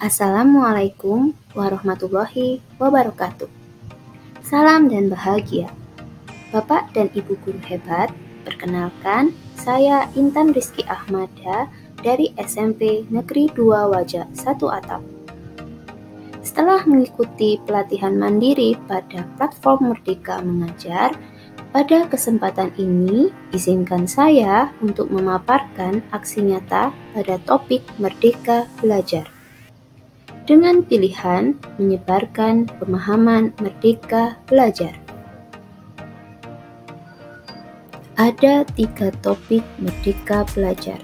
Assalamualaikum warahmatullahi wabarakatuh. Salam dan bahagia. Bapak dan Ibu guru hebat, perkenalkan saya Intan Rizky Ahmada dari SMP Negeri 2 Wajah 1 Atap. Setelah mengikuti pelatihan mandiri pada platform Merdeka Mengajar, pada kesempatan ini izinkan saya untuk memaparkan aksi nyata pada topik Merdeka Belajar. Dengan pilihan menyebarkan pemahaman Merdeka Belajar. Ada 3 topik Merdeka Belajar.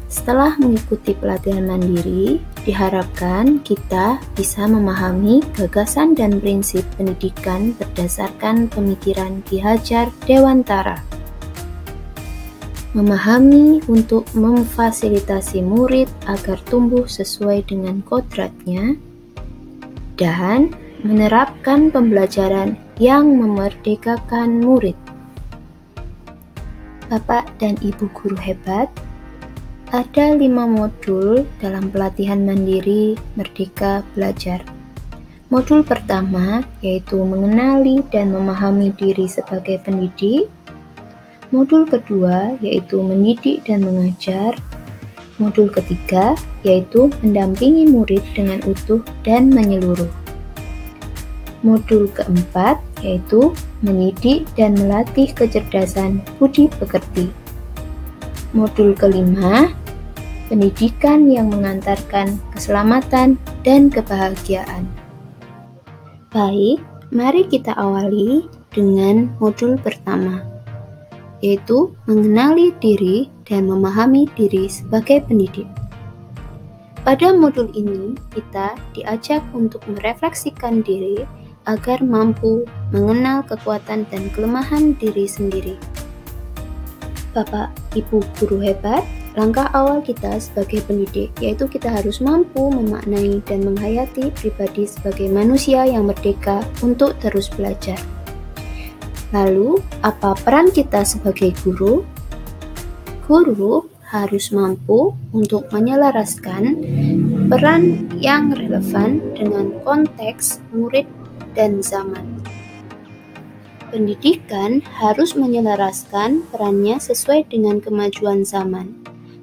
Setelah mengikuti pelatihan mandiri, diharapkan kita bisa memahami gagasan dan prinsip pendidikan berdasarkan pemikiran Ki Hajar Dewantara. Memahami untuk memfasilitasi murid agar tumbuh sesuai dengan kodratnya, dan menerapkan pembelajaran yang memerdekakan murid. Bapak dan Ibu guru hebat, ada 5 modul dalam pelatihan mandiri Merdeka Belajar. Modul pertama yaitu mengenali dan memahami diri sebagai pendidik. Modul kedua yaitu mendidik dan mengajar. Modul ketiga yaitu mendampingi murid dengan utuh dan menyeluruh. Modul keempat yaitu mendidik dan melatih kecerdasan budi pekerti. Modul kelima, pendidikan yang mengantarkan keselamatan dan kebahagiaan. Baik, mari kita awali dengan modul pertama, yaitu mengenali diri dan memahami diri sebagai pendidik. Pada modul ini, kita diajak untuk merefleksikan diri agar mampu mengenal kekuatan dan kelemahan diri sendiri. Bapak, Ibu guru hebat, langkah awal kita sebagai pendidik yaitu kita harus mampu memaknai dan menghayati pribadi sebagai manusia yang merdeka untuk terus belajar. Lalu, apa peran kita sebagai guru? Guru harus mampu untuk menyelaraskan peran yang relevan dengan konteks murid dan zaman. Pendidikan harus menyelaraskan perannya sesuai dengan kemajuan zaman.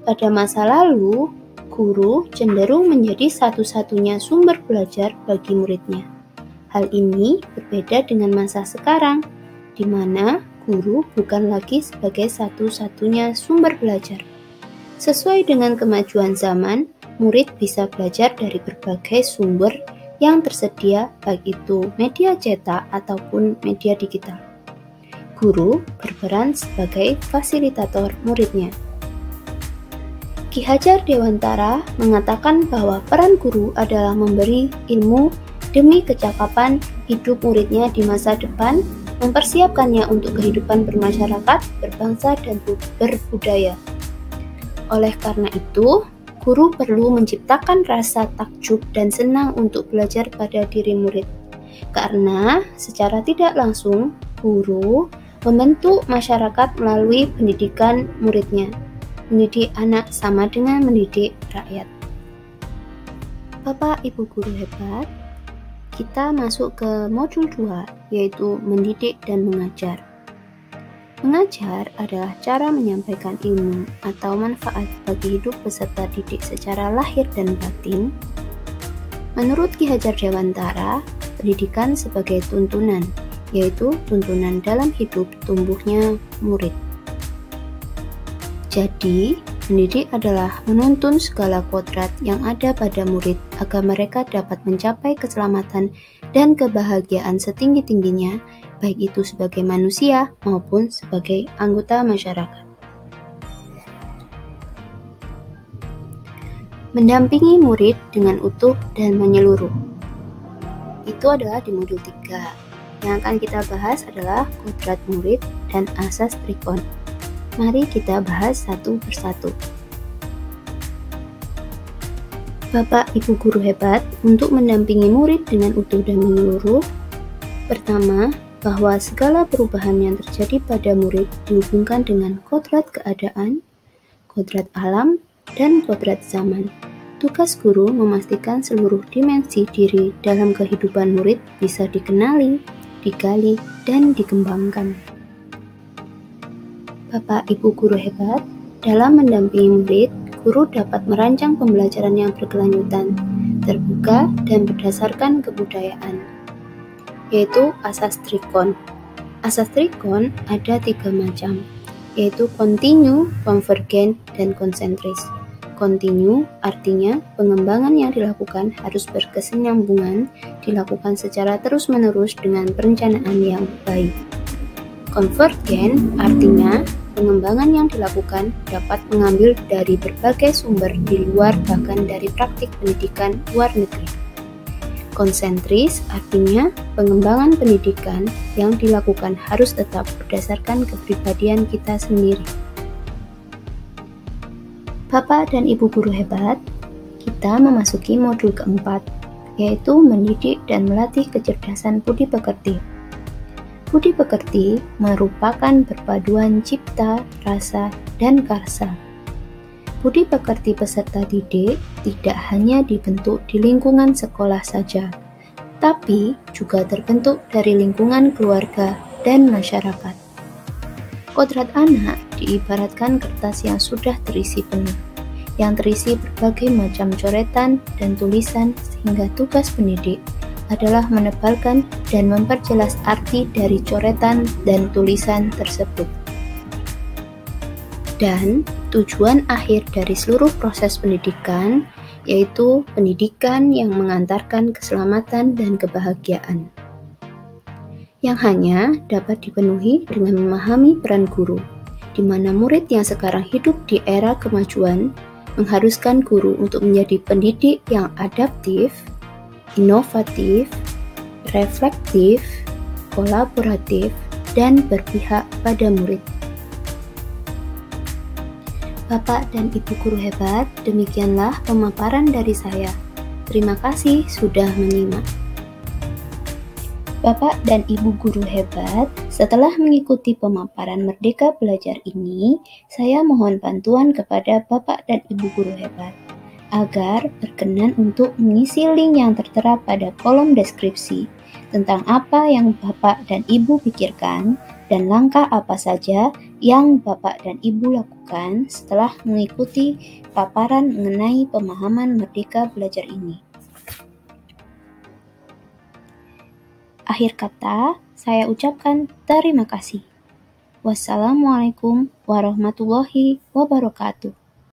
Pada masa lalu, guru cenderung menjadi satu-satunya sumber belajar bagi muridnya. Hal ini berbeda dengan masa sekarang, di mana guru bukan lagi sebagai satu-satunya sumber belajar. Sesuai dengan kemajuan zaman, murid bisa belajar dari berbagai sumber yang tersedia, baik itu media cetak ataupun media digital. Guru berperan sebagai fasilitator muridnya. Ki Hajar Dewantara mengatakan bahwa peran guru adalah memberi ilmu demi kecakapan hidup muridnya di masa depan, mempersiapkannya untuk kehidupan bermasyarakat, berbangsa, dan berbudaya. Oleh karena itu, guru perlu menciptakan rasa takjub dan senang untuk belajar pada diri murid. Karena secara tidak langsung, guru membentuk masyarakat melalui pendidikan muridnya. Mendidik anak sama dengan mendidik rakyat. Bapak Ibu guru hebat, kita masuk ke modul 2, yaitu mendidik dan mengajar. Mengajar adalah cara menyampaikan ilmu atau manfaat bagi hidup peserta didik secara lahir dan batin. Menurut Ki Hajar Dewantara, pendidikan sebagai tuntunan, yaitu tuntunan dalam hidup tumbuhnya murid. Jadi, mendidik adalah menuntun segala kodrat yang ada pada murid agar mereka dapat mencapai keselamatan dan kebahagiaan setinggi-tingginya, baik itu sebagai manusia maupun sebagai anggota masyarakat. Mendampingi murid dengan utuh dan menyeluruh. Itu adalah di modul 3. Yang akan kita bahas adalah kodrat murid dan asas Trikon. Mari kita bahas satu persatu. Bapak Ibu guru hebat, untuk mendampingi murid dengan utuh dan menyeluruh, pertama, bahwa segala perubahan yang terjadi pada murid dihubungkan dengan kodrat keadaan, kodrat alam, dan kodrat zaman. Tugas guru memastikan seluruh dimensi diri dalam kehidupan murid bisa dikenali, digali, dan dikembangkan. Bapak Ibu guru hebat, dalam mendampingi murid, guru dapat merancang pembelajaran yang berkelanjutan, terbuka, dan berdasarkan kebudayaan, yaitu asas Trikon. Asas Trikon ada 3 macam, yaitu kontinu, konvergen, dan konsentris. Kontinu artinya pengembangan yang dilakukan harus berkesinambungan, dilakukan secara terus-menerus dengan perencanaan yang baik. Konvergen artinya pengembangan yang dilakukan dapat mengambil dari berbagai sumber di luar bahkan dari praktik pendidikan luar negeri. Konsentris artinya pengembangan pendidikan yang dilakukan harus tetap berdasarkan kepribadian kita sendiri. Bapak dan Ibu guru hebat, kita memasuki modul keempat, yaitu mendidik dan melatih kecerdasan budi pekerti. Budi pekerti merupakan perpaduan cipta, rasa, dan karsa. Budi pekerti peserta didik tidak hanya dibentuk di lingkungan sekolah saja, tapi juga terbentuk dari lingkungan keluarga dan masyarakat. Kodrat anak diibaratkan kertas yang sudah terisi penuh, yang terisi berbagai macam coretan dan tulisan sehingga tugas pendidik adalah menebalkan dan memperjelas arti dari coretan dan tulisan tersebut. Dan tujuan akhir dari seluruh proses pendidikan yaitu pendidikan yang mengantarkan keselamatan dan kebahagiaan, yang hanya dapat dipenuhi dengan memahami peran guru, di mana murid yang sekarang hidup di era kemajuan mengharuskan guru untuk menjadi pendidik yang adaptif, inovatif, reflektif, kolaboratif, dan berpihak pada murid. Bapak dan Ibu guru hebat, demikianlah pemaparan dari saya. Terima kasih sudah menyimak. Bapak dan Ibu guru hebat, setelah mengikuti pemaparan Merdeka Belajar ini, saya mohon bantuan kepada Bapak dan Ibu guru hebat agar berkenan untuk mengisi link yang tertera pada kolom deskripsi tentang apa yang Bapak dan Ibu pikirkan dan langkah apa saja yang Bapak dan Ibu lakukan setelah mengikuti paparan mengenai pemahaman Merdeka Belajar ini. Akhir kata, saya ucapkan terima kasih. Wassalamualaikum warahmatullahi wabarakatuh.